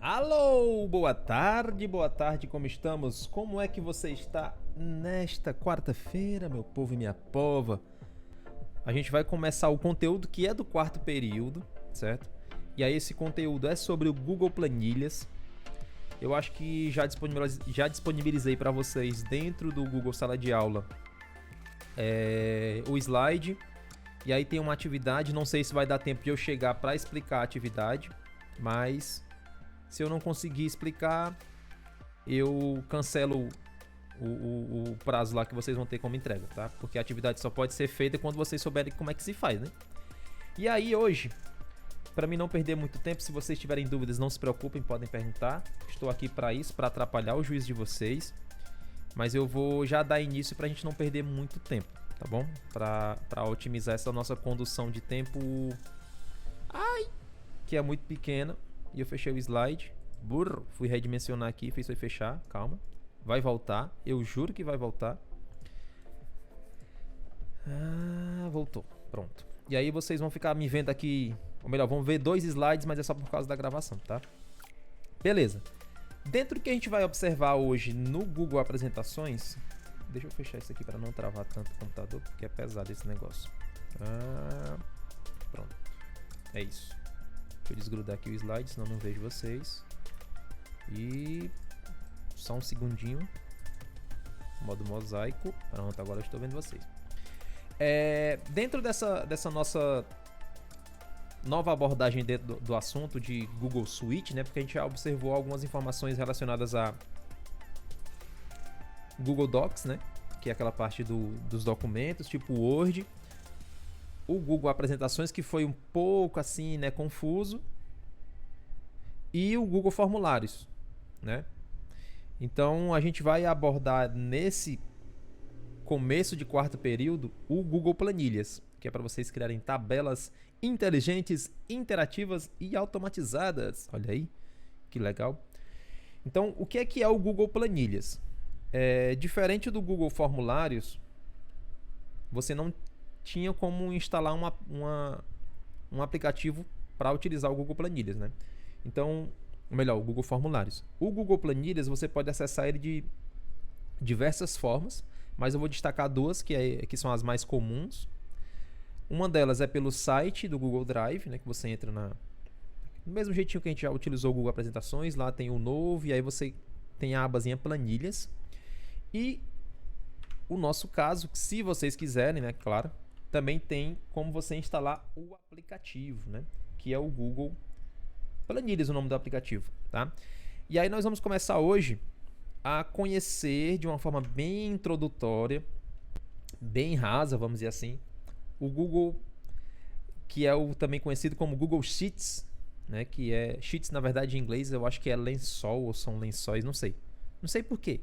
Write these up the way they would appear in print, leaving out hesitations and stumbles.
Alô, boa tarde, como estamos? Como é que você está nesta quarta-feira, meu povo e minha pova? A gente vai começar o conteúdo que é do quarto período, certo? E aí esse conteúdo é sobre o Google Planilhas. Eu acho que já disponibilizei para vocês dentro do Google Sala de Aula o slide. E aí tem uma atividade, não sei se vai dar tempo de eu chegar para explicar a atividade, mas se eu não conseguir explicar, eu cancelo o prazo lá que vocês vão ter como entrega, tá? Porque a atividade só pode ser feita quando vocês souberem como é que se faz, né? E aí hoje, para mim não perder muito tempo, se vocês tiverem dúvidas, não se preocupem, podem perguntar. Estou aqui para isso, para atrapalhar o juízo de vocês. Mas eu vou já dar início para a gente não perder muito tempo, tá bom? Para otimizar essa nossa condução de tempo, que é muito pequena. E eu fechei o slide. Burro, fui redimensionar aqui, fez foi fechar, calma. Vai voltar, eu juro que vai voltar. Voltou, pronto. E aí vocês vão ficar me vendo aqui, ou melhor, vão ver dois slides, mas é só por causa da gravação, tá? Beleza. Dentro do que a gente vai observar hoje no Google Apresentações, deixa eu fechar isso aqui para não travar tanto o computador, porque é pesado esse negócio. Pronto, é isso. Deixa eu desgrudar aqui o slide, senão não vejo vocês. E só um segundinho. Modo mosaico. Pronto, agora eu estou vendo vocês. Dentro dessa nossa nova abordagem dentro do assunto de Google Suite, né? Porque a gente já observou algumas informações relacionadas a Google Docs, né? Que é aquela parte dos documentos, tipo Word. O Google Apresentações, que foi um pouco assim, né, confuso. E o Google Formulários, né? Então a gente vai abordar nesse começo de quarto período o Google Planilhas, que é para vocês criarem tabelas inteligentes, interativas e automatizadas. Olha aí, que legal. Então, o que é o Google Planilhas? Diferente do Google Formulários, você não tinha como instalar um aplicativo para utilizar o Google Planilhas, né? Então, ou melhor, o Google Formulários. O Google Planilhas você pode acessar ele de diversas formas, mas eu vou destacar duas que são as mais comuns. Uma delas é pelo site do Google Drive, né, que você entra do mesmo jeitinho que a gente já utilizou o Google Apresentações, lá tem o novo e aí você tem a abazinha Planilhas. E o nosso caso, se vocês quiserem, né, claro, também tem como você instalar o aplicativo, né, que é o Google Planilhas, o nome do aplicativo, tá? E aí nós vamos começar hoje a conhecer de uma forma bem introdutória, bem rasa, vamos dizer assim, o Google, que é o também conhecido como Google Sheets, né? Que é Sheets, na verdade, em inglês, eu acho que é lençol ou são lençóis, não sei. Não sei por quê.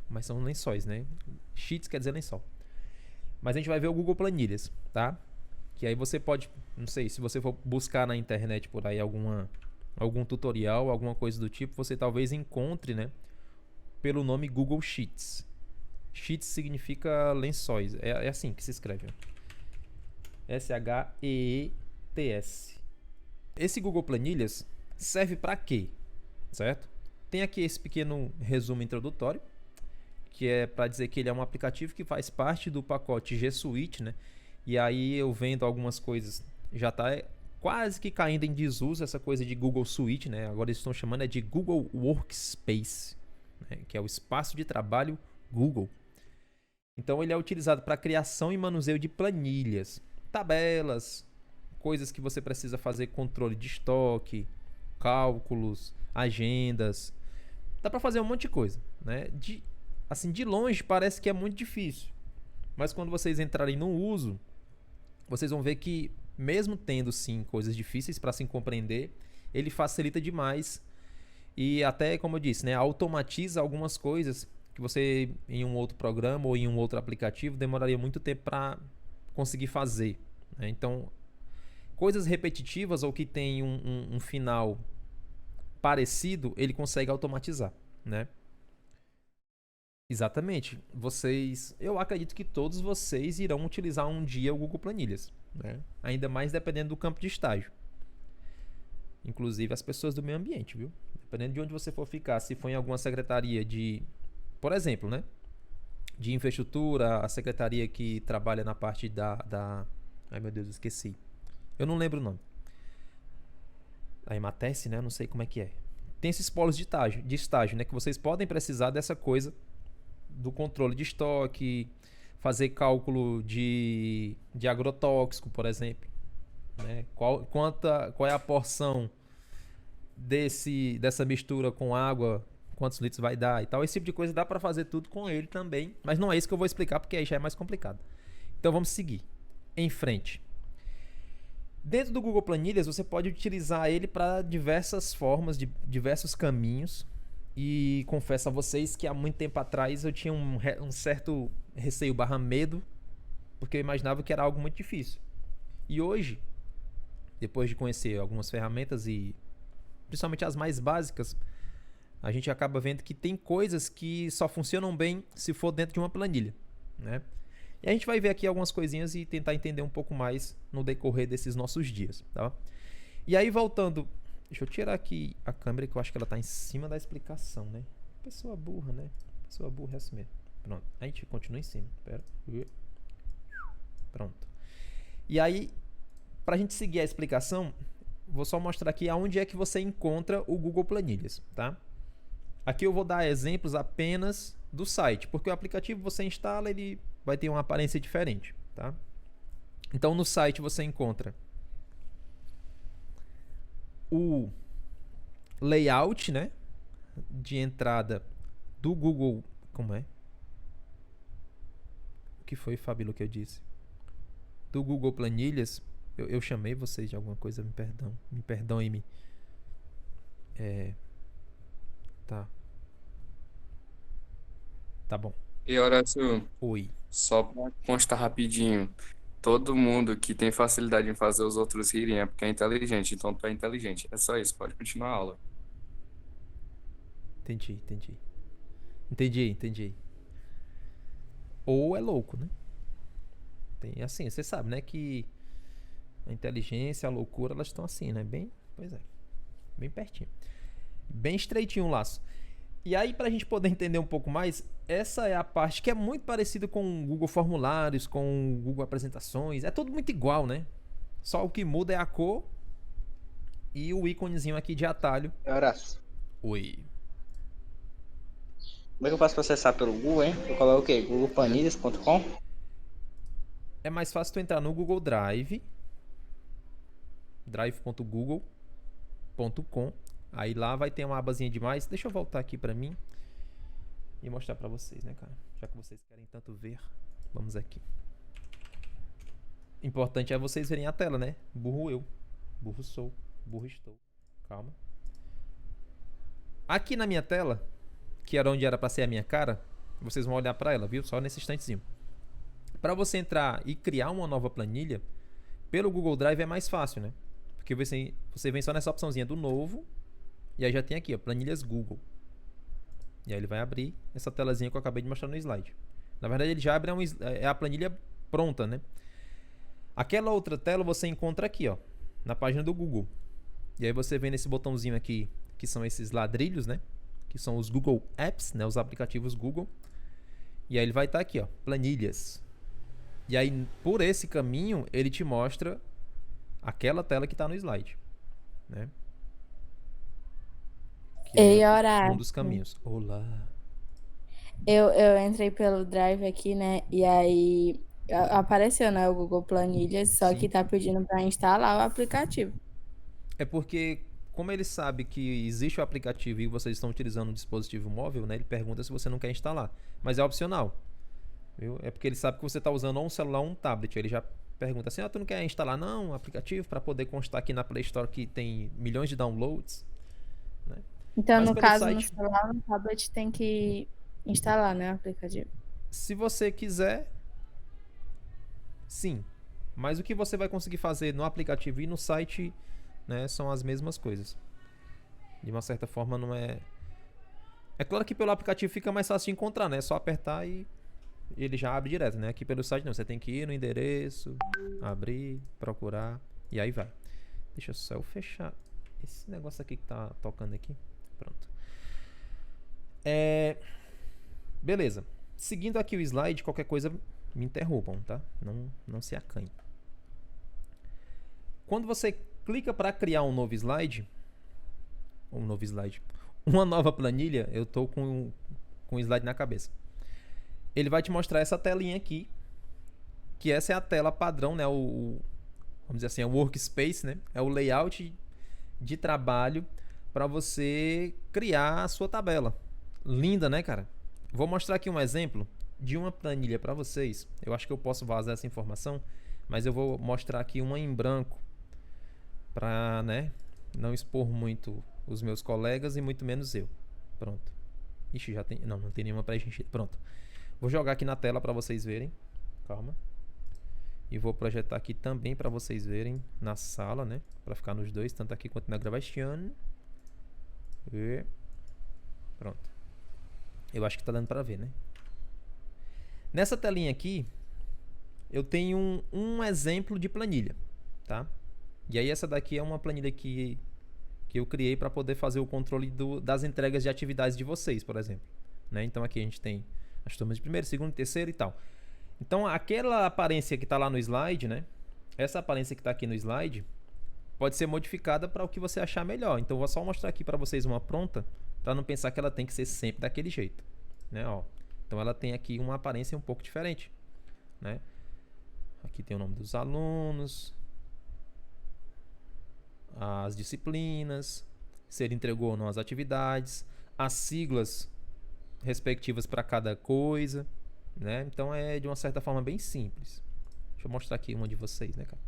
Mas são lençóis, né? Sheets quer dizer lençol. Mas a gente vai ver o Google Planilhas, tá? Que aí você pode, não sei, se você for buscar na internet por aí algum tutorial, alguma coisa do tipo, você talvez encontre, né, pelo nome Google Sheets. Sheets significa lençóis, é assim que se escreve. S-H-E-E-T-S. Esse Google Planilhas serve para quê? Certo? Tem aqui esse pequeno resumo introdutório, que é para dizer que ele é um aplicativo que faz parte do pacote G Suite, né? E aí eu vendo algumas coisas, já está quase que caindo em desuso essa coisa de Google Suite, né? Agora eles estão chamando de Google Workspace, né? Que é o espaço de trabalho Google. Então ele é utilizado para criação e manuseio de planilhas, tabelas, coisas que você precisa fazer controle de estoque, cálculos, agendas. Dá para fazer um monte de coisa, né? De longe parece que é muito difícil, mas quando vocês entrarem no uso, vocês vão ver que, mesmo tendo sim coisas difíceis para se compreender, ele facilita demais e até, como eu disse, né, automatiza algumas coisas que você, em um outro programa ou em um outro aplicativo, demoraria muito tempo para conseguir fazer, né? Então, coisas repetitivas ou que tem um final parecido, ele consegue automatizar, né? Exatamente. Eu acredito que todos vocês irão utilizar um dia o Google Planilhas, né? Ainda mais dependendo do campo de estágio. inclusive as pessoas do meio ambiente, viu? Dependendo de onde você for ficar, se for em alguma secretaria de, por exemplo, né? De infraestrutura, a secretaria que trabalha na parte ai meu Deus, esqueci. Eu não lembro o nome. A Ematece, né? Eu não sei como é que é. Tem esses polos de estágio, né? Que vocês podem precisar dessa coisa do controle de estoque, fazer cálculo de agrotóxico, por exemplo. Né? Qual é a porção dessa mistura com água, quantos litros vai dar e tal. Esse tipo de coisa dá para fazer tudo com ele também, mas não é isso que eu vou explicar porque aí já é mais complicado. Então vamos seguir em frente. Dentro do Google Planilhas você pode utilizar ele para diversas formas, de diversos caminhos. E confesso a vocês que há muito tempo atrás eu tinha um certo receio barra medo, porque eu imaginava que era algo muito difícil. E hoje, depois de conhecer algumas ferramentas e principalmente as mais básicas, a gente acaba vendo que tem coisas que só funcionam bem se for dentro de uma planilha, né? E a gente vai ver aqui algumas coisinhas e tentar entender um pouco mais no decorrer desses nossos dias, tá? E aí voltando, deixa eu tirar aqui a câmera que eu acho que ela tá em cima da explicação, né? Pessoa burra, né? Pessoa burra é assim mesmo. Pronto, a gente continua em cima. Pera. Pronto. E aí, pra gente seguir a explicação, vou só mostrar aqui aonde é que você encontra o Google Planilhas, tá? Aqui eu vou dar exemplos apenas do site, porque o aplicativo você instala, ele vai ter uma aparência diferente, tá? Então no site você encontra o layout, né, de entrada do Google, como é? O que foi, Fabíola, que eu disse? Do Google Planilhas. Eu chamei vocês de alguma coisa, me perdoem-me. Tá. Tá bom. E Horácio, Oi. só para constar rapidinho, todo mundo que tem facilidade em fazer os outros rirem é porque é inteligente, então tu é inteligente. É só isso, pode continuar a aula. Entendi. Ou é louco, né? Tem assim, você sabe, né, que a inteligência, a loucura, elas estão assim, né? Pois é. Bem pertinho. Bem estreitinho o laço. E aí, pra gente poder entender um pouco mais, essa é a parte que é muito parecida com o Google Formulários, com o Google Apresentações. É tudo muito igual, né? Só o que muda é a cor e o íconezinho aqui de atalho. Horácio, Oi. como é que eu posso processar pelo Google, hein? Eu coloco o quê? googleplanilhas.com? É mais fácil tu entrar no Google Drive, drive.google.com. Aí lá vai ter uma abazinha de mais. Deixa eu voltar aqui pra mim e mostrar pra vocês, né, cara? Já que vocês querem tanto ver. Vamos aqui. Importante é vocês verem a tela, né? Burro eu. Burro sou. Burro estou. Calma. Aqui na minha tela, que era onde era pra ser a minha cara, vocês vão olhar pra ela, viu? Só nesse instantezinho. Pra você entrar e criar uma nova planilha, pelo Google Drive é mais fácil, né? Porque você vem só nessa opçãozinha do novo. E aí já tem aqui, ó, planilhas Google. E aí ele vai abrir essa telazinha que eu acabei de mostrar no slide. Na verdade, ele já abre a planilha pronta, né? Aquela outra tela você encontra aqui, ó, na página do Google. E aí você vem nesse botãozinho aqui, que são esses ladrilhos, né? Que são os Google Apps, né? Os aplicativos Google. E aí ele vai estar aqui, ó, planilhas. E aí, por esse caminho, ele te mostra aquela tela que está no slide, né? Que Ei, é um Horácio, dos caminhos. Olá. eu entrei pelo Drive aqui, né? E aí apareceu, né, o Google Planilhas, só Sim. que tá pedindo para instalar o aplicativo. É porque, como ele sabe que existe o aplicativo e vocês estão utilizando um dispositivo móvel, né? Ele pergunta se você não quer instalar. Mas é opcional. Viu? É porque ele sabe que você está usando ou um celular ou um tablet. Ele já pergunta assim: tu não quer instalar não um aplicativo para poder constar aqui na Play Store que tem milhões de downloads? Né? Então, Mas no pelo caso, no site, celular, no tablet tem que instalar, né, o aplicativo. se você quiser, sim. Mas o que você vai conseguir fazer no aplicativo e no site, né, são as mesmas coisas. De uma certa forma, não é. É claro que pelo aplicativo fica mais fácil de encontrar, né? É só apertar e ele já abre direto, né? Aqui pelo site não, você tem que ir no endereço, abrir, procurar e aí vai. Deixa só eu fechar Esse negócio aqui que tá tocando aqui. Pronto. Beleza. Seguindo aqui o slide, qualquer coisa me interrompam, tá? Não se acanhe. Quando você clica para criar um novo slide, uma nova planilha, eu tô com o slide na cabeça. Ele vai te mostrar essa telinha aqui, que essa é a tela padrão, né? Vamos dizer assim, é o workspace, né? É o layout de trabalho para você criar a sua tabela. Linda, né, cara? Vou mostrar aqui um exemplo de uma planilha para vocês. Eu acho que eu posso vazar essa informação, mas eu vou mostrar aqui uma em branco para, né, não expor muito os meus colegas e muito menos eu. Pronto. Ixi, já tem... Não tem nenhuma preenchida. Pronto. Vou jogar aqui na tela para vocês verem. Calma. E vou projetar aqui também para vocês verem na sala, né? Para ficar nos dois, tanto aqui quanto na gravação. E pronto. Eu acho que tá dando para ver, né? Nessa telinha aqui, eu tenho um exemplo de planilha, tá? E aí essa daqui é uma planilha que eu criei para poder fazer o controle das entregas de atividades de vocês, por exemplo. Né? Então aqui a gente tem as turmas de primeiro, segundo, terceiro e tal. Então aquela aparência que está lá no slide, né? Essa aparência que está aqui no slide pode ser modificada para o que você achar melhor. Então eu vou só mostrar aqui para vocês uma pronta, para não pensar que ela tem que ser sempre daquele jeito, né? Ó. Então ela tem aqui uma aparência um pouco diferente, né? Aqui tem o nome dos alunos, as disciplinas, se ele entregou ou não as atividades, as siglas respectivas para cada coisa, né? Então é de uma certa forma bem simples. Deixa eu mostrar aqui uma de vocês, né, cara?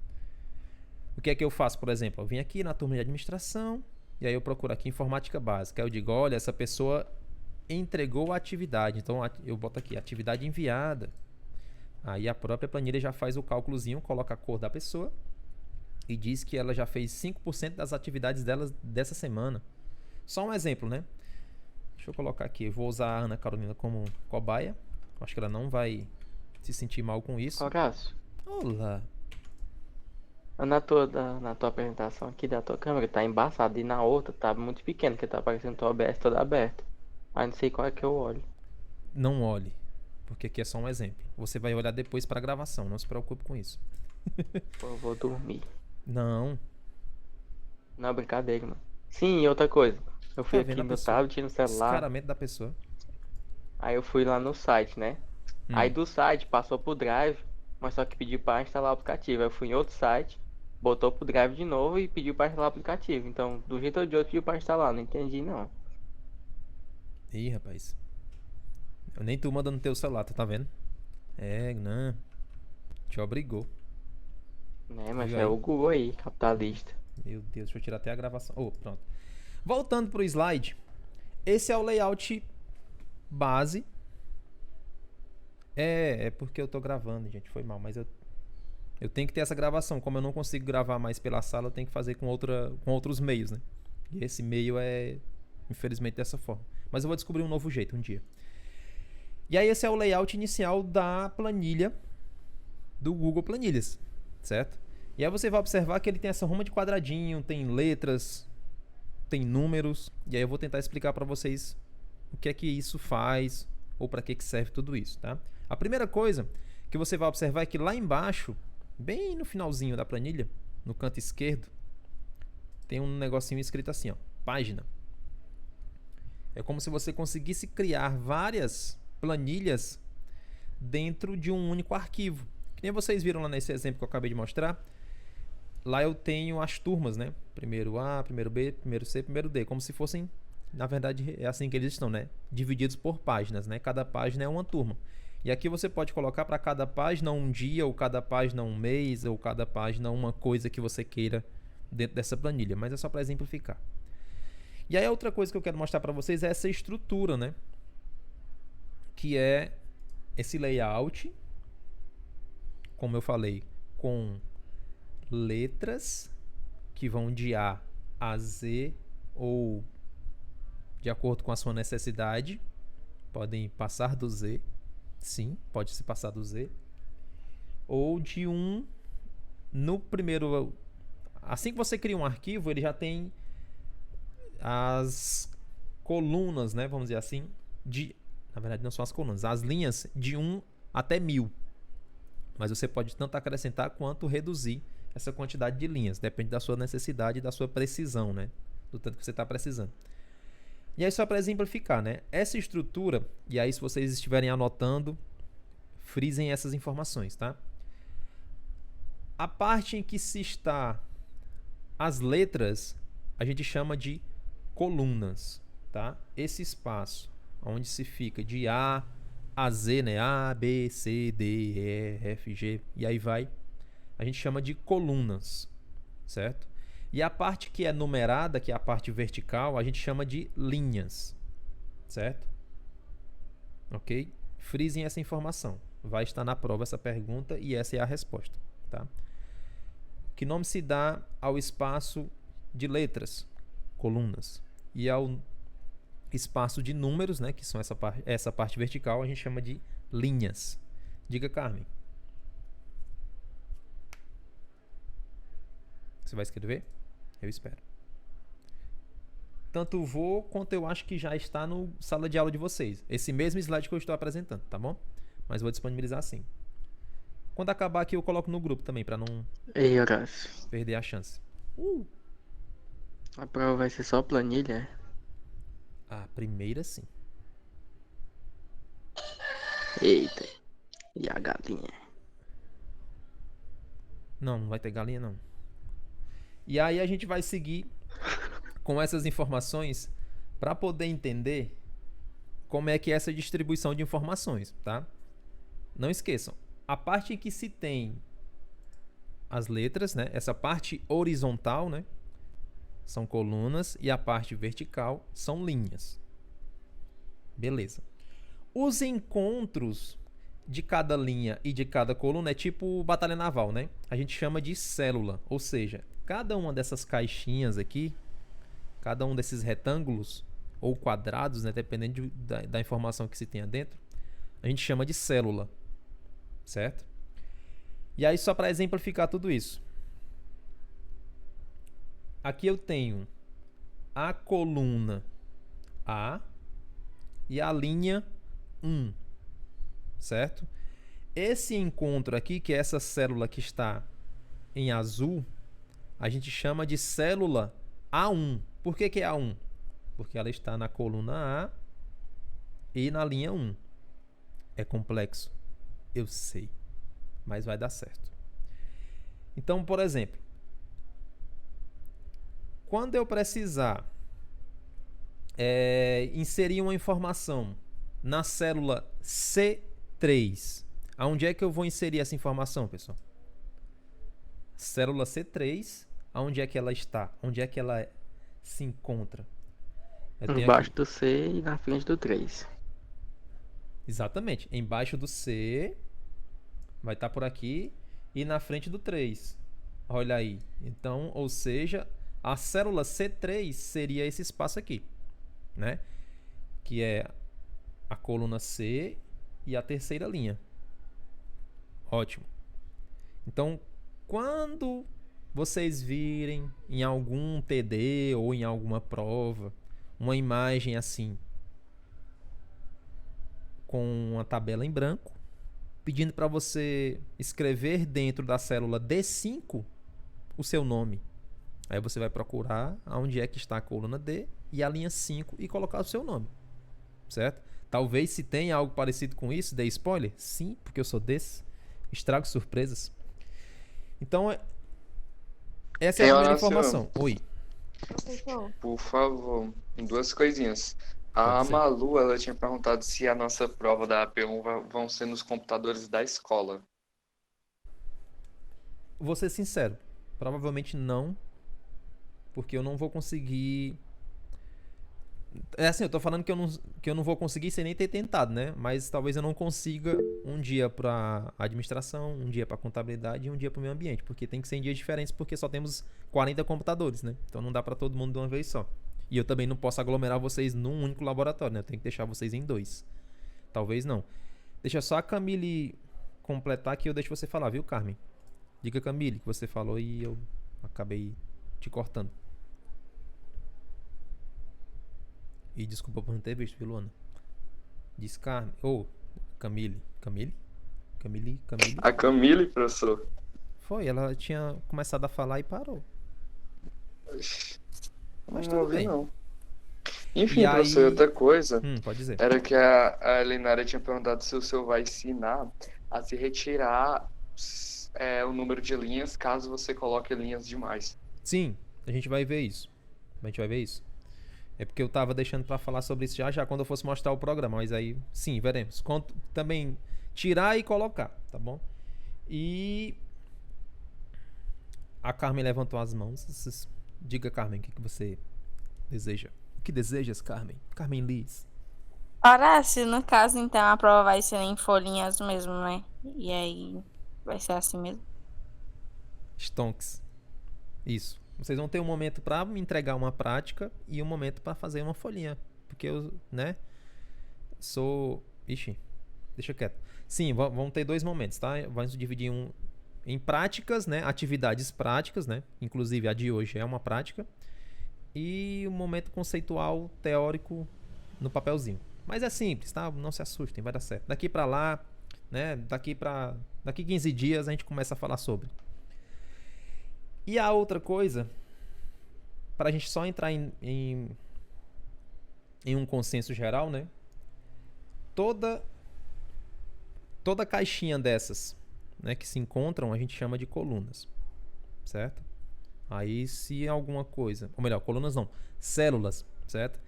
O que é que eu faço, por exemplo? Eu vim aqui na turma de administração e aí eu procuro aqui informática básica. Aí eu digo, olha, essa pessoa entregou a atividade. Então eu boto aqui, atividade enviada. Aí a própria planilha já faz o cálculozinho, coloca a cor da pessoa e diz que ela já fez 5% das atividades dela dessa semana. Só um exemplo, né? Deixa eu colocar aqui, eu vou usar a Ana Carolina como cobaia. Acho que ela não vai se sentir mal com isso. Horácio, Olá. na tua apresentação aqui da tua câmera tá embaçado e na outra tá muito pequeno, que tá aparecendo tua OBS toda aberta. Mas não sei qual é que eu olho. Não olhe, porque aqui é só um exemplo. Você vai olhar depois para a gravação, não se preocupe com isso. Pô, eu vou dormir. Não. Não, brincadeira, mano. Sim, e outra coisa. Eu fui Tá vendo aqui a no pessoa? tablet, no celular. Descaramento da pessoa. Aí eu fui lá no site, né? Aí do site passou pro Drive, mas só que pediu pra instalar o aplicativo. Aí eu fui em outro site, botou pro Drive de novo e pediu pra instalar o aplicativo. Então, do jeito ou de outro, pediu pra instalar. Não entendi, não. Ih, rapaz. Eu nem tu manda no teu celular, tu tá vendo? É, não. Te obrigou. Né, mas Viu é aí? o Google aí, capitalista. Meu Deus, deixa eu tirar até a gravação. Oh, pronto. Voltando pro slide. Esse é o layout base. É porque eu tô gravando, gente. Foi mal, mas eu tenho que ter essa gravação. Como eu não consigo gravar mais pela sala, eu tenho que fazer com outros meios, né? E esse meio é, infelizmente, dessa forma. Mas eu vou descobrir um novo jeito um dia. E aí esse é o layout inicial da planilha do Google Planilhas, certo? E aí você vai observar que ele tem essa ruma de quadradinho, tem letras, tem números. E aí eu vou tentar explicar para vocês o que é que isso faz ou para que serve tudo isso, tá? A primeira coisa que você vai observar é que lá embaixo, bem no finalzinho da planilha, no canto esquerdo, tem um negocinho escrito assim, ó, página. É como se você conseguisse criar várias planilhas dentro de um único arquivo. Que nem vocês viram lá nesse exemplo que eu acabei de mostrar. Lá eu tenho as turmas, né? Primeiro A, primeiro B, primeiro C, primeiro D. Como se fossem, na verdade, é assim que eles estão, né? Divididos por páginas, né? Cada página é uma turma. E aqui você pode colocar para cada página um dia, ou cada página um mês, ou cada página uma coisa que você queira dentro dessa planilha. Mas é só para exemplificar. E aí a outra coisa que eu quero mostrar para vocês é essa estrutura, né? Que é esse layout, como eu falei, com letras que vão de A a Z ou de acordo com a sua necessidade. Podem passar do Z. Sim, pode se passar do Z. Ou de um... No primeiro... Assim que você cria um arquivo, ele já tem as colunas, né? Vamos dizer assim, na verdade não são as colunas, as linhas de 1 até 1000. Mas você pode tanto acrescentar quanto reduzir essa quantidade de linhas. Depende da sua necessidade e da sua precisão, né? Do tanto que você está precisando. E aí, só para exemplificar, né? Essa estrutura, e aí se vocês estiverem anotando, frisem essas informações, tá? A parte em que se está as letras, a gente chama de colunas, tá? Esse espaço onde se fica de A a Z, né? A, B, C, D, E, F, G, e aí vai. A gente chama de colunas, certo? E a parte que é numerada, que é a parte vertical, a gente chama de linhas, certo? Ok? Frisem essa informação. Vai estar na prova essa pergunta e essa é a resposta, tá? Que nome se dá ao espaço de letras, colunas, e ao espaço de números, né, que são essa parte vertical, a gente chama de linhas. Diga, Carmen. Você vai escrever? Eu espero. Tanto vou quanto eu acho que já está no sala de aula de vocês. Esse mesmo slide que eu estou apresentando, tá bom? Mas vou disponibilizar assim. Quando acabar aqui eu coloco no grupo também, para não Ei, Horácio. perder a chance. A prova vai ser só planilha? A primeira sim. Eita. E a galinha? Não, não vai ter galinha não. E aí a gente vai seguir com essas informações para poder entender como é que é essa distribuição de informações, tá? Não esqueçam, a parte em que se tem as letras, né? Essa parte horizontal, né? São colunas e a parte vertical são linhas. Beleza. Os encontros de cada linha e de cada coluna é tipo batalha naval, né? A gente chama de célula, ou seja, cada uma dessas caixinhas aqui, cada um desses retângulos ou quadrados, né, dependendo da informação que se tenha dentro, a gente chama de célula, certo? E aí, só para exemplificar tudo isso, aqui eu tenho a coluna A e a linha 1, certo? Esse encontro aqui, que é essa célula que está em azul, a gente chama de célula A1. Por que é A1? Porque ela está na coluna A e na linha 1. É complexo, eu sei, mas vai dar certo. Então, por exemplo, quando eu precisar inserir uma informação na célula C3, aonde é que eu vou inserir essa informação, pessoal? Célula C3, aonde é que ela está? Onde é que ela se encontra? Embaixo do C e na frente do 3. Exatamente. Embaixo do C vai estar por aqui e na frente do 3. Olha aí. Então, ou seja, a célula C3 seria esse espaço aqui, né? Que é a coluna C e a terceira linha. Ótimo. Então, quando vocês virem em algum TD ou em alguma prova uma imagem assim, com uma tabela em branco, pedindo para você escrever dentro da célula D5 o seu nome. Aí você vai procurar onde é que está a coluna D e a linha 5 e colocar o seu nome, certo? Talvez se tenha algo parecido com isso, dê spoiler? Sim, porque eu sou desse. Estrago surpresas. Então, essa é a primeira informação. Oi. Por favor, duas coisinhas. A Pode ser. Malu, ela tinha perguntado se a nossa prova da AP1 vão ser nos computadores da escola. Vou ser sincero, provavelmente não, porque eu não vou conseguir. É assim, eu tô falando que eu não vou conseguir sem nem ter tentado, né? Mas talvez eu não consiga um dia pra administração, um dia pra contabilidade e um dia pro meio ambiente, porque tem que ser em dias diferentes, porque só temos 40 computadores, né? Então não dá pra todo mundo de uma vez só. E eu também não posso aglomerar vocês num único laboratório, né? Eu tenho que deixar vocês em 2. Talvez não. Deixa só a Camille completar que eu deixo você falar, viu, Carmen? Diga, Camille, que você falou e eu acabei te cortando. E desculpa por não ter visto, viu, Luana? Diz Carmen. Ou, Camille. Camille? Camille? Camille? A Camille, professor. Foi, ela tinha começado a falar e parou. Mas Não tudo ouvi, bem. não. Enfim, E professor, aí. outra coisa Pode dizer. era que a Elinara tinha perguntado se o senhor vai ensinar a se retirar o número de linhas caso você coloque linhas demais. Sim, a gente vai ver isso. A gente vai ver isso. É porque eu tava deixando pra falar sobre isso já quando eu fosse mostrar o programa. Mas aí, sim, veremos. Também tirar e colocar, tá bom? E a Carmen levantou as mãos. Diga, Carmen, o que você deseja? O que desejas, Carmen? Carmen Liz. Horácio, no caso, então, a prova vai ser em folhinhas mesmo, né? E aí, vai ser assim mesmo. Stonks. Isso. Vocês vão ter um momento pra me entregar uma prática e um momento pra fazer uma folhinha. Porque eu, né? Sou... Ixi, deixa quieto. Sim, vão ter 2 momentos, tá? Vamos dividir em práticas, né? Atividades práticas, né? Inclusive a de hoje é uma prática. E um momento conceitual, teórico, no papelzinho. Mas é simples, tá? Não se assustem, vai dar certo. Daqui pra lá, né? Daqui 15 dias a gente começa a falar sobre. E a outra coisa, pra gente só entrar em um consenso geral, né? Toda caixinha dessas, né, que se encontram, a gente chama de colunas, certo? Aí se alguma coisa, ou melhor, colunas não, células, certo?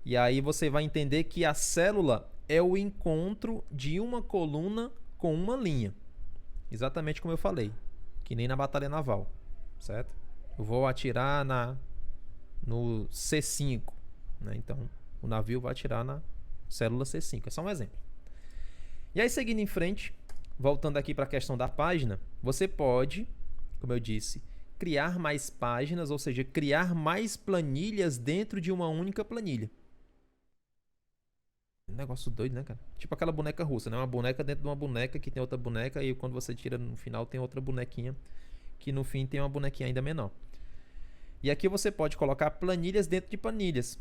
E aí você vai entender que a célula é o encontro de uma coluna com uma linha. Exatamente como eu falei, que nem na batalha naval, certo? Eu vou atirar no C5, né? Então o navio vai atirar na célula C5, é só um exemplo. E aí seguindo em frente, voltando aqui para a questão da página, você pode, como eu disse, criar mais páginas, ou seja, criar mais planilhas dentro de uma única planilha. Um negócio doido, né, cara? Tipo aquela boneca russa, né? Uma boneca dentro de uma boneca que tem outra boneca e quando você tira no final tem outra bonequinha que no fim tem uma bonequinha ainda menor. E aqui você pode colocar planilhas dentro de planilhas,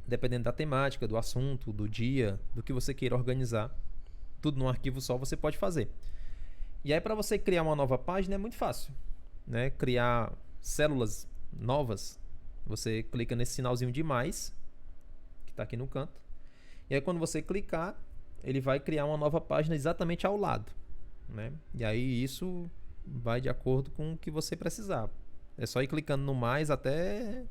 dependendo da temática, do assunto, do dia, do que você queira organizar. Tudo num arquivo só você pode fazer. E aí para você criar uma nova página é muito fácil, né? Criar células novas, você clica nesse sinalzinho de mais, que está aqui no canto. E aí quando você clicar, ele vai criar uma nova página exatamente ao lado, né? E aí isso vai de acordo com o que você precisar. É só ir clicando no mais até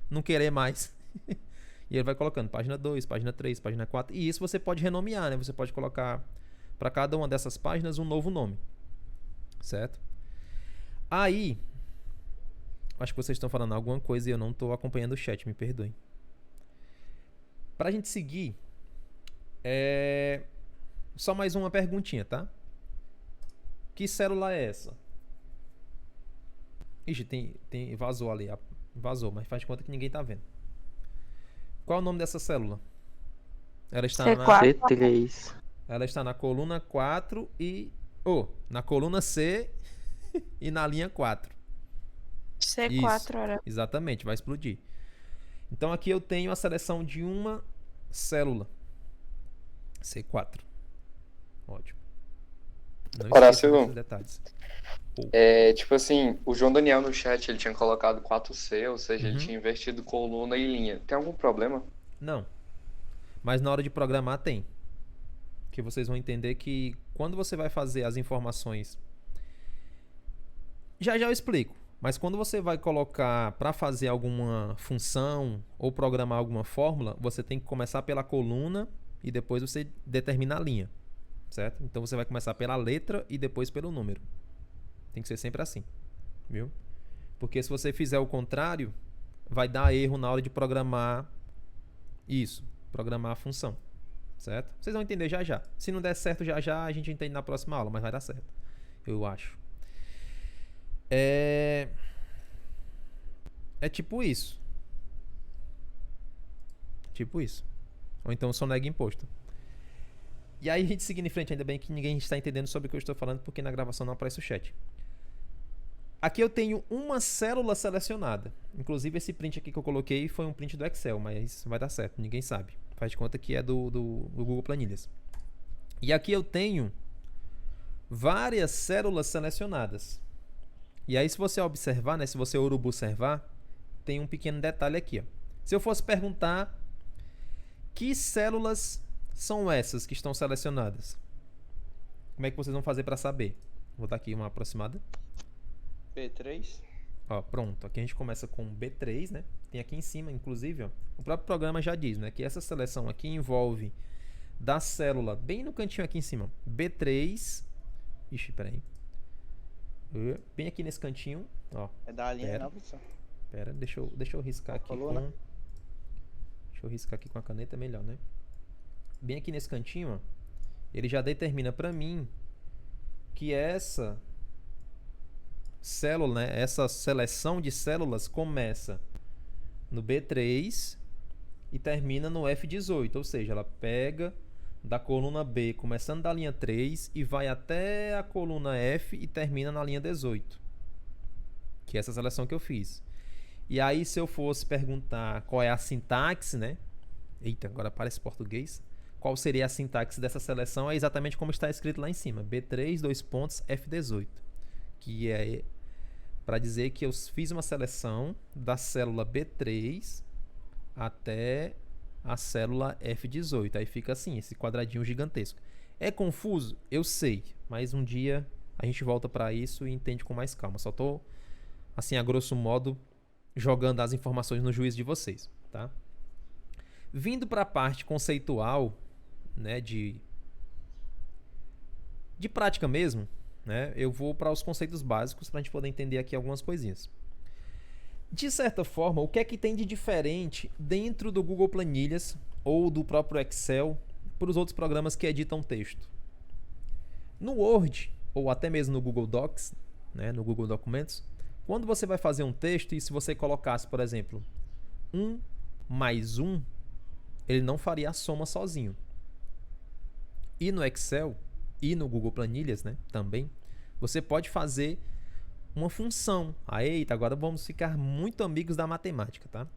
não querer mais. E ele vai colocando página 2, página 3, página 4. E isso você pode renomear, né? Você pode colocar para cada uma dessas páginas um novo nome, certo? Aí, acho que vocês estão falando alguma coisa e eu não estou acompanhando o chat, me perdoem. Para a gente seguir, só mais uma perguntinha, tá? Que célula é essa? Ixi, vazou ali, vazou, mas faz de conta que ninguém tá vendo. Qual é o nome dessa célula? Ela está C3. Ela está na coluna 4 e... na coluna C e na linha 4. C4, Isso, era. exatamente, vai explodir. Então aqui eu tenho a seleção de uma célula. C4. Ótimo. Não esqueça desses detalhes. Tipo assim, o João Daniel no chat, ele tinha colocado 4C, ou seja, ele tinha invertido coluna e linha. Tem algum problema? Não. Mas na hora de programar tem. Que vocês vão entender que quando você vai fazer as informações... Já eu explico. Mas quando você vai colocar para fazer alguma função ou programar alguma fórmula, você tem que começar pela coluna e depois você determina a linha. Certo? Então você vai começar pela letra e depois pelo número. Tem que ser sempre assim. Viu? Porque se você fizer o contrário, vai dar erro na hora de programar isso. Programar a função. Certo? Vocês vão entender já. Se não der certo já, a gente entende na próxima aula, mas vai dar certo. Eu acho. É tipo isso. Tipo isso. Ou então sonega imposto. E aí a gente seguindo em frente, ainda bem que ninguém está entendendo sobre o que eu estou falando, porque na gravação não aparece o chat. Aqui eu tenho uma célula selecionada. Inclusive esse print aqui que eu coloquei foi um print do Excel, mas vai dar certo, ninguém sabe. Faz de conta que é do Google Planilhas. E aqui eu tenho várias células selecionadas. E aí se você observar, né, se você observar, tem um pequeno detalhe aqui. Ó. Se eu fosse perguntar que células são essas que estão selecionadas, como é que vocês vão fazer para saber? Vou dar aqui uma aproximada. B3. Ó, pronto, aqui a gente começa com B3, né? Tem aqui em cima, inclusive, ó, o próprio programa já diz, né, que essa seleção aqui envolve da célula, bem no cantinho aqui em cima, B3. Ixi, peraí. Bem aqui nesse cantinho, ó. É da linha, Pera. não, professor? Pera, deixa eu riscar aqui Coluna. com... Deixa eu riscar aqui com a caneta, é melhor, né? Bem aqui nesse cantinho, ó, ele já determina para mim que essa célula, né, essa seleção de células começa no B3 e termina no F18, ou seja, ela pega da coluna B, começando da linha 3 e vai até a coluna F e termina na linha 18, que é essa seleção que eu fiz. E aí se eu fosse perguntar qual é a sintaxe, né? Eita, agora parece português. Qual seria a sintaxe dessa seleção? É exatamente como está escrito lá em cima, B3, F18, que é para dizer que eu fiz uma seleção da célula B3 até a célula F18. Aí fica assim, esse quadradinho gigantesco. É confuso? Eu sei, mas um dia a gente volta para isso e entende com mais calma. Só tô, assim, a grosso modo, jogando as informações no juízo de vocês, tá? Vindo para a parte conceitual, né, de prática mesmo, né, eu vou para os conceitos básicos para a gente poder entender aqui algumas coisinhas. De certa forma, o que é que tem de diferente dentro do Google Planilhas ou do próprio Excel para os outros programas que editam texto? No Word, ou até mesmo no Google Docs, né, no Google Documentos, quando você vai fazer um texto e se você colocasse, por exemplo, 1 mais 1, ele não faria a soma sozinho. E no Excel e no Google Planilhas, né, também, você pode fazer uma função. Eita, agora vamos ficar muito amigos da matemática, tá?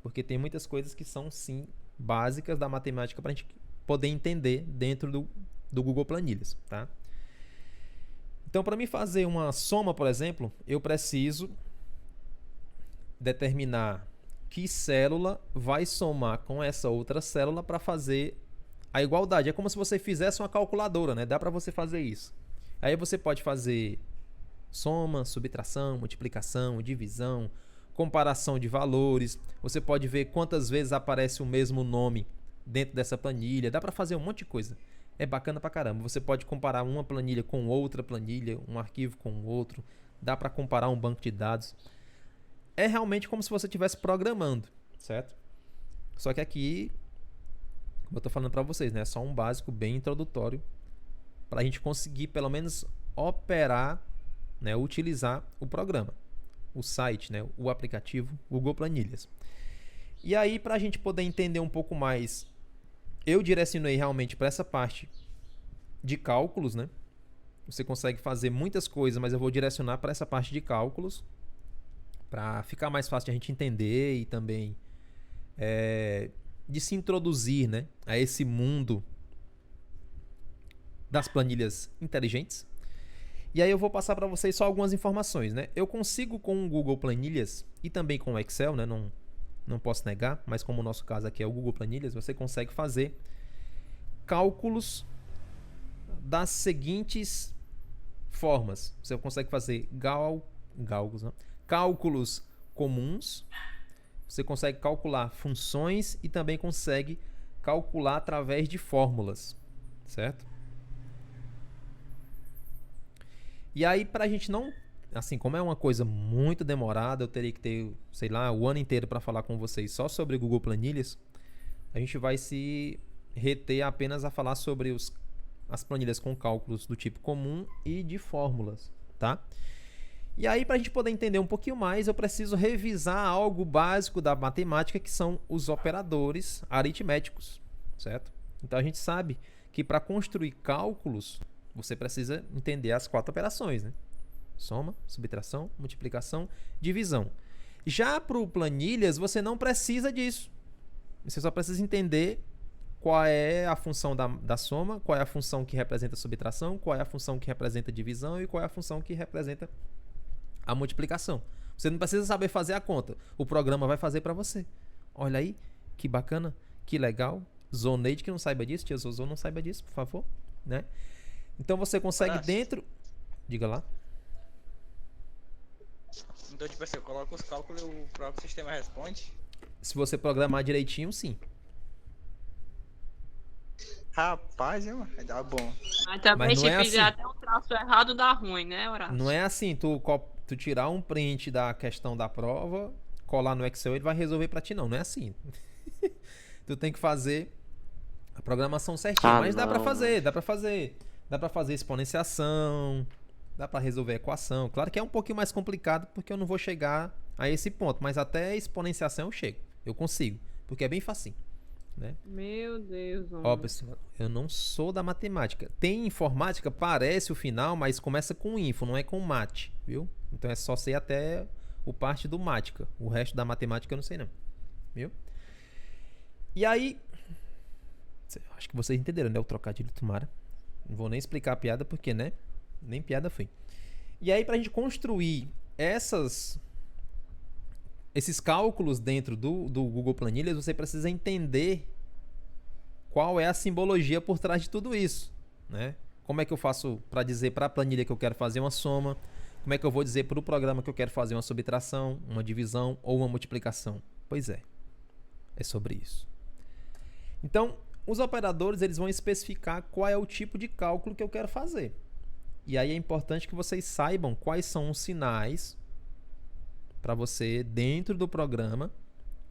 Porque tem muitas coisas que são, sim, básicas da matemática para a gente poder entender dentro do Google Planilhas, tá? Então, para mim fazer uma soma, por exemplo, eu preciso determinar que célula vai somar com essa outra célula para fazer a igualdade. É como se você fizesse uma calculadora, né? Dá para você fazer isso. Aí você pode fazer soma, subtração, multiplicação, divisão, comparação de valores. Você pode ver quantas vezes aparece o mesmo nome dentro dessa planilha. Dá para fazer um monte de coisa. É bacana pra caramba. Você pode comparar uma planilha com outra planilha, um arquivo com outro. Dá para comparar um banco de dados. É realmente como se você estivesse programando, certo? Só que aqui, como eu tô falando para vocês, né, é só um básico bem introdutório para a gente conseguir pelo menos operar, né, utilizar o programa, o site, né, o aplicativo Google Planilhas. E aí, para a gente poder entender um pouco mais, eu direcionei realmente para essa parte de cálculos, né? Você consegue fazer muitas coisas, mas eu vou direcionar para essa parte de cálculos para ficar mais fácil de a gente entender e também de se introduzir, né, a esse mundo das planilhas inteligentes. E aí eu vou passar para vocês só algumas informações, né? Eu consigo com o Google Planilhas e também com o Excel, né? Não posso negar, mas como o nosso caso aqui é o Google Planilhas, você consegue fazer cálculos das seguintes formas. Você consegue fazer cálculos comuns, você consegue calcular funções e também consegue calcular através de fórmulas, certo? E aí, para a gente não... Assim, como é uma coisa muito demorada, eu teria que ter, sei lá, o ano inteiro para falar com vocês só sobre Google Planilhas. A gente vai se reter apenas a falar sobre as planilhas com cálculos do tipo comum e de fórmulas, tá? E aí, para a gente poder entender um pouquinho mais, eu preciso revisar algo básico da matemática, que são os operadores aritméticos, certo? Então, a gente sabe que para construir cálculos, você precisa entender as 4 operações, né? Soma, subtração, multiplicação, divisão. Já para o planilhas, você não precisa disso. Você só precisa entender qual é a função da soma, qual é a função que representa a subtração, qual é a função que representa a divisão e qual é a função que representa a multiplicação. Você não precisa saber fazer a conta. O programa vai fazer para você. Olha aí, que bacana, que legal. Zoneide que não saiba disso, tia Zozô não saiba disso, por favor. Né? Então você consegue dentro... Diga lá. Então, tipo assim, eu coloco os cálculos e o próprio sistema responde. Se você programar direitinho, sim. Rapaz, vai dar bom. Mas também Mas não se é fizer assim. até um traço errado, dá ruim, né, Horácio? Não é assim, tu tirar um print da questão da prova, colar no Excel, ele vai resolver pra ti, não. Não é assim. Tu tem que fazer a programação certinha. Mas dá pra fazer. Dá pra fazer exponenciação, dá pra resolver equação. Claro que é um pouquinho mais complicado, porque eu não vou chegar a esse ponto. Mas até exponenciação eu chego. Eu consigo. Porque é bem facinho. Né? Meu Deus, homem. Ó, pessoal, eu não sou da matemática. Tem informática, parece o final, mas começa com info, não é com mate, viu? Então é só ser até o parte do mática. O resto da matemática eu não sei não, viu? E aí, acho que vocês entenderam, né? O trocadilho tomara. Não vou nem explicar a piada porque, né? Nem piada foi. E aí, pra gente construir esses cálculos dentro do Google Planilhas, você precisa entender qual é a simbologia por trás de tudo isso, né? Como é que eu faço para dizer para a planilha que eu quero fazer uma soma? Como é que eu vou dizer para o programa que eu quero fazer uma subtração, uma divisão ou uma multiplicação? Pois é sobre isso. Então, os operadores eles vão especificar qual é o tipo de cálculo que eu quero fazer. E aí é importante que vocês saibam quais são os sinais para você, dentro do programa,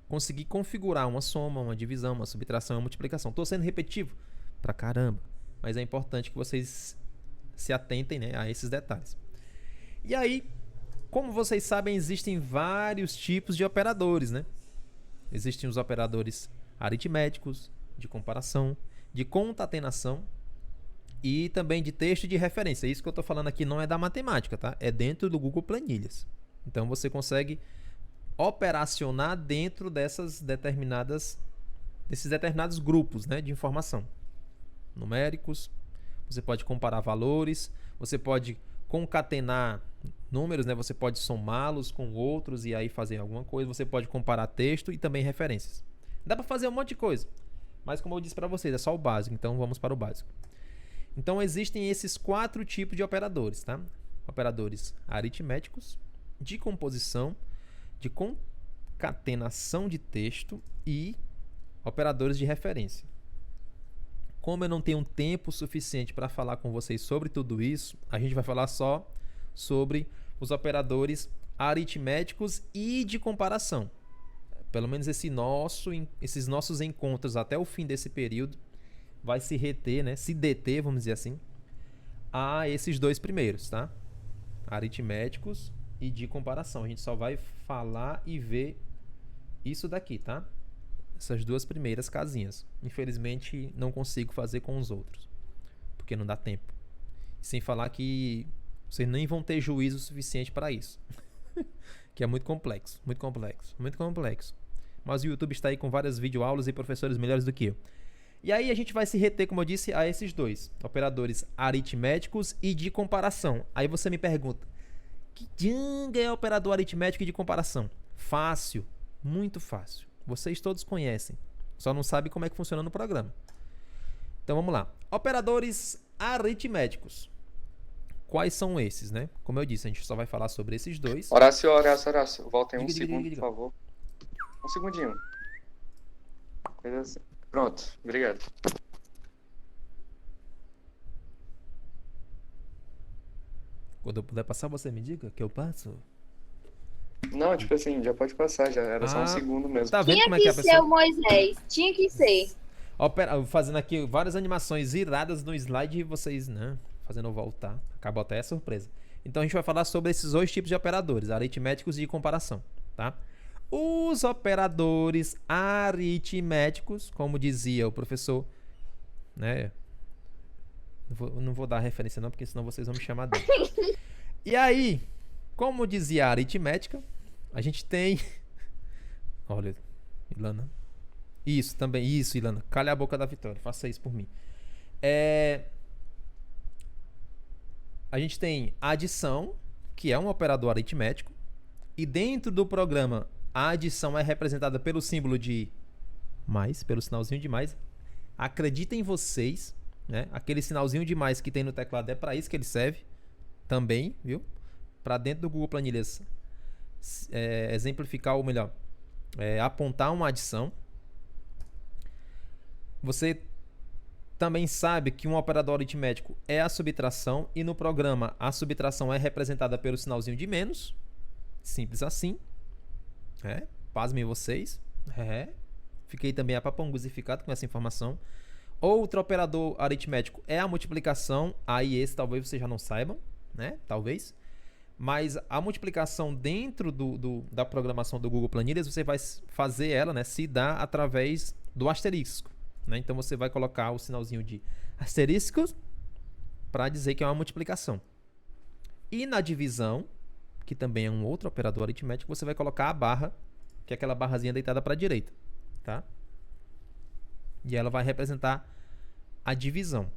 conseguir configurar uma soma, uma divisão, uma subtração, uma multiplicação. Estou sendo repetitivo? Pra caramba. Mas é importante que vocês se atentem, né, a esses detalhes. E aí, como vocês sabem, existem vários tipos de operadores, né? Existem os operadores aritméticos, de comparação, de concatenação e também de texto e de referência. Isso que eu estou falando aqui não é da matemática, tá? É dentro do Google Planilhas. Então você consegue operacionar dentro desses determinados grupos, né, de informação. Numéricos, você pode comparar valores, você pode concatenar números, né, você pode somá-los com outros e aí fazer alguma coisa, você pode comparar texto e também referências. Dá para fazer um monte de coisa, mas como eu disse para vocês, é só o básico, então vamos para o básico. Então existem esses 4 tipos de operadores, tá? Operadores aritméticos, de composição, de concatenação de texto e operadores de referência. Como eu não tenho tempo suficiente para falar com vocês sobre tudo isso, a gente vai falar só sobre os operadores aritméticos e de comparação. Pelo menos esses nossos encontros até o fim desse período vai se reter, né? Se deter, vamos dizer assim, a esses 2 primeiros, tá? Aritméticos e de comparação. A gente só vai falar e ver isso daqui, tá? Essas 2 primeiras casinhas. Infelizmente, não consigo fazer com os outros, porque não dá tempo. Sem falar que vocês nem vão ter juízo suficiente para isso. Que é muito complexo, muito complexo, muito complexo. Mas o YouTube está aí com várias videoaulas e professores melhores do que eu. E aí a gente vai se reter, como eu disse, a esses 2. Operadores aritméticos e de comparação. Aí você me pergunta, que janga é operador aritmético e de comparação? Fácil, muito fácil. Vocês todos conhecem, só não sabem como é que funciona no programa. Então vamos lá. Operadores aritméticos. Quais são esses, né? Como eu disse, a gente só vai falar sobre esses 2. Horácio. Voltem um Diga. segundo, por favor. Um segundinho. Coisa assim. Pronto, obrigado. Quando eu puder passar, você me diga que eu passo. Não, tipo assim, já pode passar, já era só um segundo mesmo. Tá vendo Tinha como é que que a ser pessoa... o Moisés. Tinha que ser. Fazendo aqui várias animações iradas no slide e vocês, né, fazendo eu voltar. Acabou até a surpresa. Então a gente vai falar sobre esses 2 tipos de operadores, aritméticos e de comparação, tá? Os operadores aritméticos, como dizia o professor, né? Não vou dar referência não, porque senão vocês vão me chamar dele. E aí, como dizia a aritmética, a gente tem... Olha, Ilana. Isso, também. Isso, Ilana. Calha a boca da Vitória. Faça isso por mim. A gente tem a adição, que é um operador aritmético. E dentro do programa, a adição é representada pelo símbolo de mais, pelo sinalzinho de mais. Acreditem vocês, né? Aquele sinalzinho de mais que tem no teclado é para isso que ele serve também, viu? Para dentro do Google Planilhas exemplificar, ou melhor, apontar uma adição. Você também sabe que um operador aritmético é a subtração, e no programa a subtração é representada pelo sinalzinho de menos. Simples assim. Pasmem vocês. Fiquei também apapanguzificado com essa informação. Outro operador aritmético é a multiplicação. Aí esse talvez vocês já não saibam, né? Talvez. Mas a multiplicação dentro da programação do Google Planilhas, você vai fazer ela, né, se dá através do asterisco, né? Então você vai colocar o sinalzinho de asterisco para dizer que é uma multiplicação. E na divisão, que também é um outro operador aritmético, você vai colocar a barra, que é aquela barrazinha deitada para a direita, tá? E ela vai representar a divisão.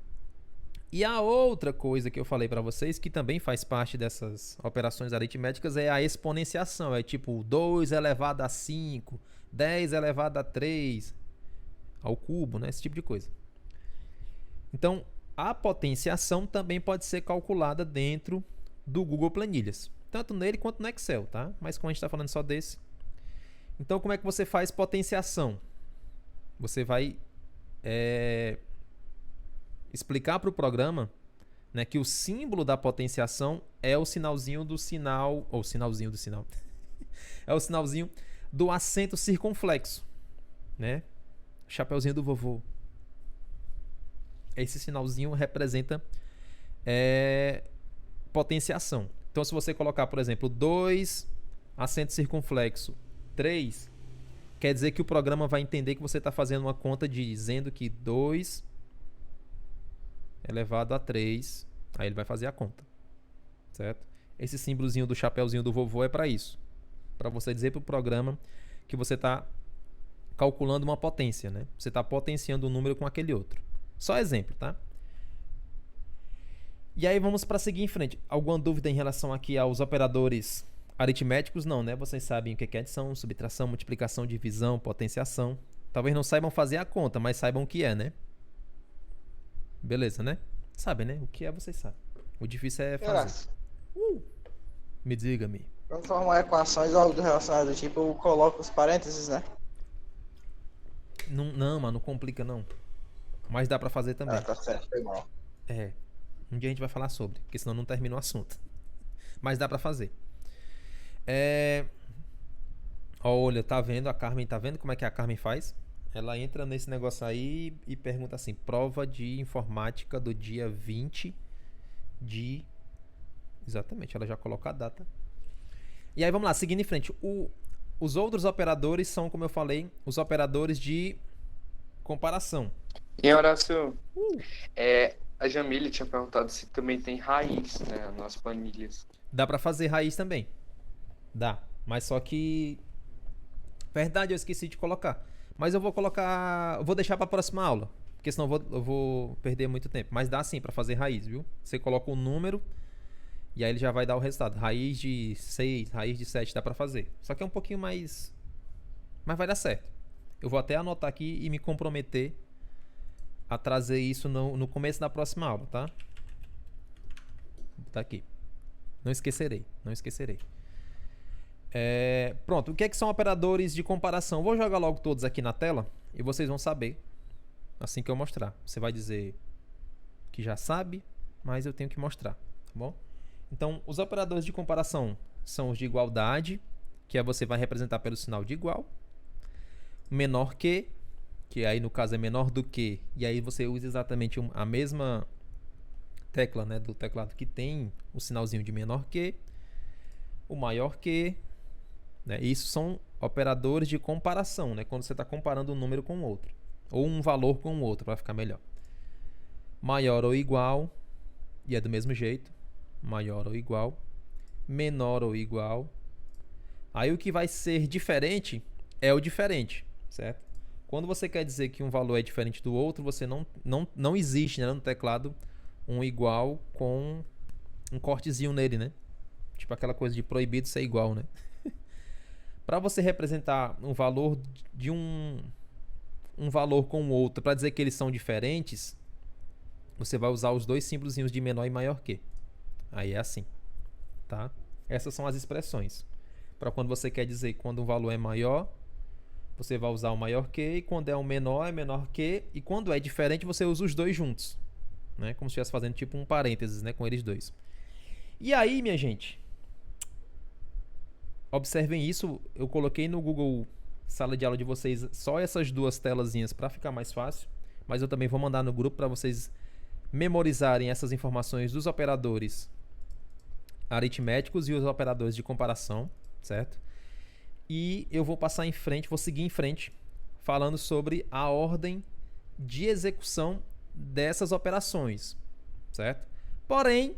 E a outra coisa que eu falei para vocês, que também faz parte dessas operações aritméticas, é a exponenciação. É tipo 2 elevado a 5, 10 elevado a 3, ao cubo, né? Esse tipo de coisa. Então, a potenciação também pode ser calculada dentro do Google Planilhas. Tanto nele quanto no Excel, tá? Mas como a gente está falando só desse. Então, como é que você faz potenciação? Você vai explicar para o programa, né, que o símbolo da potenciação é o sinalzinho do sinal, ou sinalzinho do sinal, é o sinalzinho do acento circunflexo, né? Chapeuzinho do vovô. Esse sinalzinho representa potenciação. Então, se você colocar, por exemplo, 2, acento circunflexo, 3, quer dizer que o programa vai entender que você está fazendo uma conta dizendo que 2 elevado a 3. Aí ele vai fazer a conta. Certo? Esse símbolozinho do chapeuzinho do vovô é para isso. Para você dizer para o programa que você está calculando uma potência, né? Você está potenciando um número com aquele outro. Só exemplo, tá? E aí vamos para seguir em frente. Alguma dúvida em relação aqui aos operadores aritméticos? Não, né? Vocês sabem o que é adição, subtração, multiplicação, divisão, potenciação. Talvez não saibam fazer a conta, mas saibam o que é, né? Beleza, né? Sabem, né? O que é, vocês sabem. O difícil é fazer. Me diga-me. Quando formar equações ou algo relacionado, tipo, eu coloco os parênteses, né? Não, mano, não complica não. Mas dá pra fazer também. Ah, tá certo, foi mal. Um dia a gente vai falar sobre, porque senão não termina o assunto. Mas dá pra fazer. Olha, tá vendo a Carmen? Tá vendo como é que a Carmen faz? Ela entra nesse negócio aí e pergunta assim: prova de informática do dia 20 de... Exatamente, ela já coloca a data. E aí vamos lá, seguindo em frente. Os outros operadores são, como eu falei, os operadores de comparação. E Horácio, a Jamile tinha perguntado se também tem raiz, né, nas planilhas. Dá pra fazer raiz também. Dá, mas só que... Verdade, eu esqueci de colocar. Mas eu vou colocar... Vou deixar pra próxima aula, porque senão eu vou perder muito tempo. Mas dá sim pra fazer raiz, viu? Você coloca o número e aí ele já vai dar o resultado. Raiz de 6, raiz de 7 dá pra fazer. Só que é um pouquinho mais... Mas vai dar certo. Eu vou até anotar aqui e me comprometer a trazer isso no começo da próxima aula, tá? Vou botar aqui. Não esquecerei, não esquecerei. Pronto, o que é que são operadores de comparação? Vou jogar logo todos aqui na tela e vocês vão saber assim que eu mostrar. Você vai dizer que já sabe, mas eu tenho que mostrar, tá bom? Então, os operadores de comparação são os de igualdade, que é você vai representar pelo sinal de igual. Menor que aí no caso é menor do que, e aí você usa exatamente a mesma tecla, né, do teclado que tem o sinalzinho de menor que, o maior que, né? Isso são operadores de comparação, né, quando você está comparando um número com o outro, ou um valor com o outro, para ficar melhor. Maior ou igual, e é do mesmo jeito, maior ou igual, menor ou igual. Aí o que vai ser diferente é o diferente, certo? Quando você quer dizer que um valor é diferente do outro, você não existe, né, no teclado um igual com um cortezinho nele, né? Tipo aquela coisa de proibido ser igual, né? Para você representar um valor de um valor com o outro, para dizer que eles são diferentes, você vai usar os dois símbolozinhos de menor e maior que. Aí é assim, tá? Essas são as expressões. Para quando você quer dizer quando um valor é maior, você vai usar o maior que, e quando é um menor, é menor que, e quando é diferente, você usa os dois juntos, né? Como se estivesse fazendo tipo um parênteses, né, com eles dois. E aí, minha gente, observem isso, eu coloquei no Google Sala de Aula de vocês só essas duas telazinhas para ficar mais fácil, mas eu também vou mandar no grupo para vocês memorizarem essas informações dos operadores aritméticos e os operadores de comparação, certo? E eu vou passar em frente, vou seguir em frente, falando sobre a ordem de execução dessas operações, certo? Porém,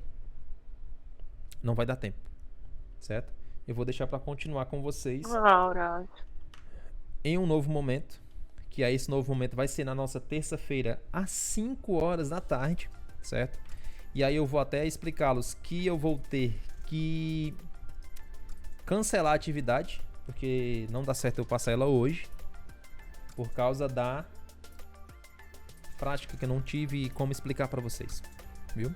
não vai dar tempo, certo? Eu vou deixar para continuar com vocês em um novo momento, que aí esse novo momento vai ser na nossa terça-feira às 5 horas da tarde, certo? E aí eu vou até explicá-los que eu vou ter que cancelar a atividade, porque não dá certo eu passar ela hoje, por causa da prática que eu não tive como explicar para vocês, viu?